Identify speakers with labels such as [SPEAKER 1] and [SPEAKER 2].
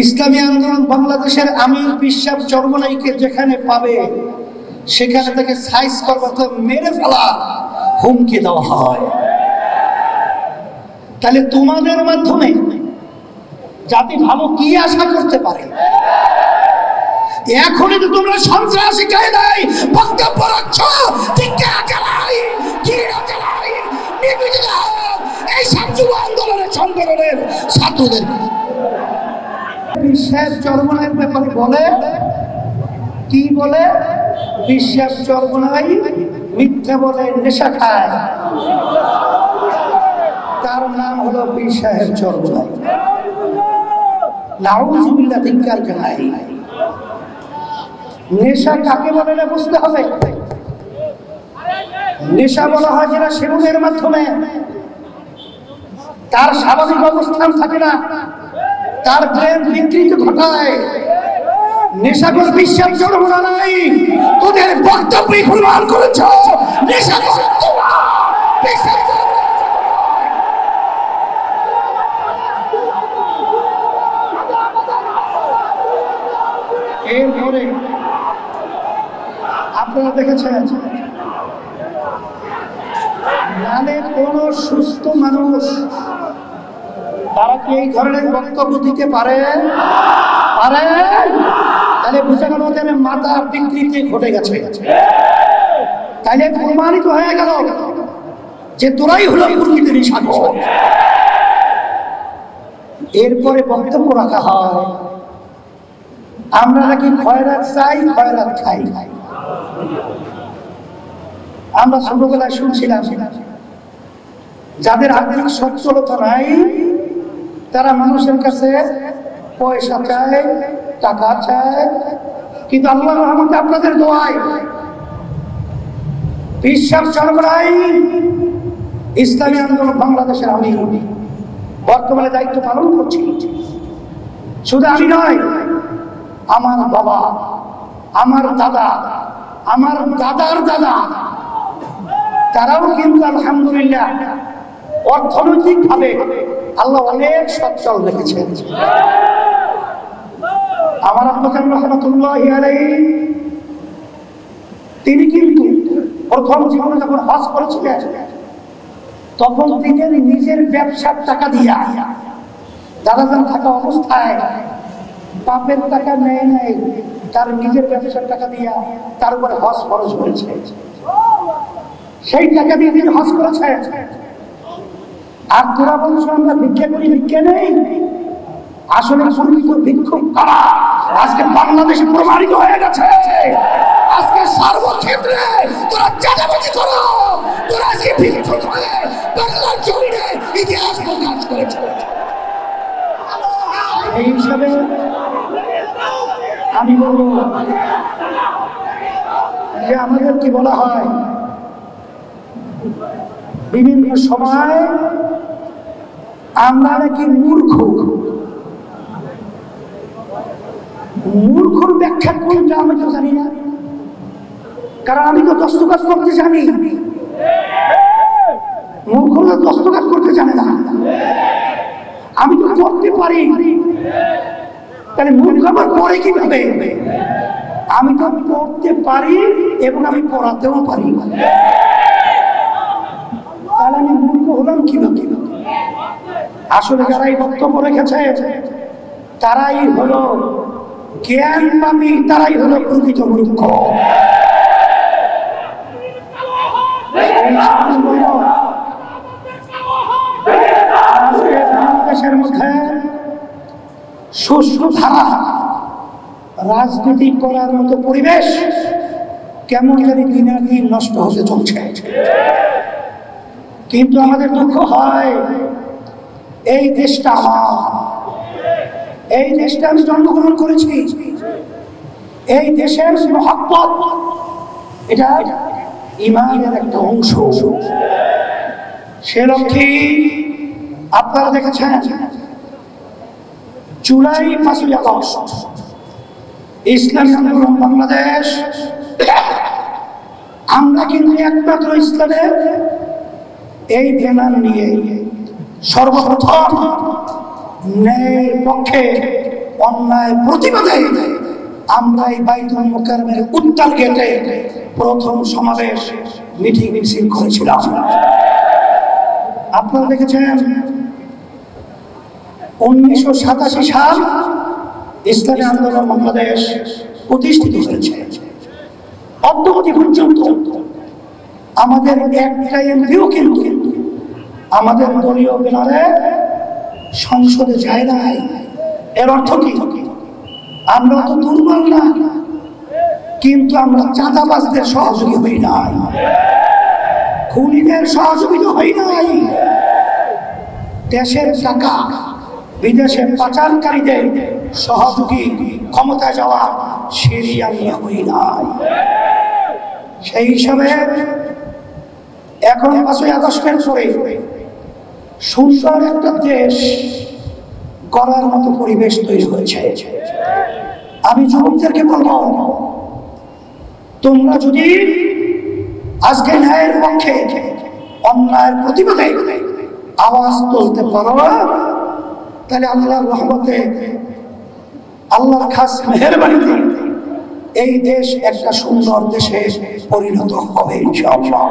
[SPEAKER 1] ইসলামী আন্দোলন বাংলাদেশের আমির বিশ্বাস চরমনাইকে যেখানে পাবে সেখানে থেকে সাইজ করতে মেরে ফেলা হুমকি দেওয়া হয়। তাহলে তোমাদের মাধ্যমে জাতি ভালো কি আশা করতে পারে? এখনই তো তোমরা সন্ত্রাসী কায়দায় বক্তব্য রাখছ, এই ছাত্র আন্দোলনের সংগঠনের ছাত্রদের বিশ্বাস চরমনাইয়ের ব্যাপারে বলে কি বলে? বিশ্বাস চরমনাই মিথ্যা বলে, নেশা খায়, তার নাম হলো বিশ্বাস চরমনাই। নাউযুবিল্লাহ, ধিক্কার জানাই। নেশা কাকে বলে না বুঝতে হবে। নেশা বলা হয় যেটা সেবনের মাধ্যমে তার স্বাভাবিক অবস্থান থাকে না, তার ব্রেন বিকৃতি ঘটায়। নেশাখোর বিশ্বাস চরমনাই তোদের বক্তব্যই প্রমাণ করেছ নেশাখোর এরপরে আপনারা দেখেছেন নালে কোন সুস্থ মানুষ তারা কি এই ধরনের বক্তব্য দিতে পারে? তাহলে বুঝে গেল ওদের মাথা বিকৃতি ঘটে গেছে। তাহলে প্রমাণিত হয়ে গেল যে তোরাই হলো প্রকৃতির সাগর। এরপরে বক্তব্য রাখা হয় আমরা নাকি খয়রাত চাই, খয়রাত খাই। আমরা ছোটবেলায় শুনছিলাম যাদের আর্থিক সচ্ছলতা নাই তারা মানুষের কাছে পয়সা চায়, টাকা চায়, কিন্তু আল্লাহর রহমতে আপনাদের দোয়ায় বিশ্বাস চরমনাই ইসলামী আন্দোলন বাংলাদেশের আমি বর্তমানে দায়িত্ব পালন করছি। শুধু আমি নয়, আমার বাবা, আমার দাদা, আমার দাদার দাদা, তারাও কিন্তু আলহামদুলিল্লাহ অর্থনৈতিক ভাবে আল্লাহ অনেক সচ্ছল রেখেছেন। আমার আব্বা জান রাহমাতুল্লাহি আলাইহি তিনি কিন্তু প্রথম জীবনে যখন হজ করেছিলেন তখন তিনি নিজের ব্যবসার টাকা দিয়া দাদাজান থাকা অবস্থায় বাপের টাকা নেয় নাই, তার নিজের ব্যবসার টাকা দিয়া তার উপরে হজ খরচ করেছে। সেই টাকা দিয়ে তিনি হজ করেছে। আর তোরা বলছো আমরা ভিক্ষা করি, ভিক্ষা নেই। আসলে প্রকৃত ভিক্ষুক কারা আজকে বাংলাদেশে প্রমাণিত হয়ে গেছে। আজকে সর্বক্ষেত্রে তোরা চাঁদাবাজি করো, তোরা আজকে ভিক্ষুক হয়ে বাংলার জমিনে ইতিহাস প্রকাশ করেছে। এই হিসাবে আমি বলবো যে আমাদের কি বলা হয় বিভিন্ন সময় আমরা নাকি মূর্খ। মূর্খর ব্যাখ্যা কোনটা আমি তো জানি না, কারণ আমি তো দস্তখত করতে জানি। মূর্খরা দস্তখত করতে জানে না, আমি তো পড়তে পারি। তাহলে মূর্খ আমার পড়ে কিভাবে? আমি তো পড়তে পারি এবং আমি পড়াতেও পারি, তাহলে আমি মূর্খ হলাম কিভাবে? আসলে যারা এই বক্তব্য রেখেছে তারাই হলো জ্ঞান পাপী, তারাই হলো প্রকৃত মূর্খ। বাংলাদেশের মধ্যে সুষ্ঠু ধারা রাজনীতি করার মতো পরিবেশ কেমন জানি দিনের দিন নষ্ট হতে চলছে। কিন্তু আমাদের দুঃখ হয় এই দেশটা আমার, এই দেশটা আমি জন্মগ্রহণ করেছি, এই দেশের মহব্বত এটা ঈমানের একটা অংশ। সে লক্ষ্যে আপনারা দেখেছেন জুলাই 5ই আগস্ট ইসলামী আন্দোলন বাংলাদেশ, আমরা কিন্তু একমাত্র ইসলামের এই ব্যানার নিয়ে সর্বপ্রথম ন্যায়ের পক্ষে অন্যায় প্রতিবাদে আমরা এই বাইতুল মুকাররমের উত্তর গেটে প্রথম সমাবেশ মিটিং মিছিল করেছিলাম। আপনারা দেখেছেন 1987 সাল ইসলামী আন্দোলন বাংলাদেশ প্রতিষ্ঠিত হয়েছে। অদ্যাবধি পর্যন্ত আমাদের একটা এমপিও কিন্তু আমাদের দলীয় ব্যানারে সংসদে যায় নাই। এর অর্থ কি? আমরা তো দুর্বল না, কিন্তু আমরা চাঁদাবাজদের সহযোগী হই নাই, খুনিদের সহযোগিতা হই নাই, দেশের টাকা বিদেশে পাচারকারীদের সহযোগী ক্ষমতায় যাওয়া সিঁড়ি আমরা হই নাই। সেই হিসাবে এখন 5ই আগস্টের পরে সুন্দর একটা দেশ গড়ার মতো পরিবেশ তৈরি হয়েছে। আমি যুবকদেরকে বলবো, তোমরা যদি আজকে ন্যায়ের পক্ষে অন্যায়ের প্রতিবাদে আওয়াজ তুলতে পারো, তাহলে আল্লাহর রহমতে, আল্লাহর খাস মেহেরবানিতে এই দেশ একটা সুন্দর দেশে পরিণত হবে ইনশাআল্লাহ।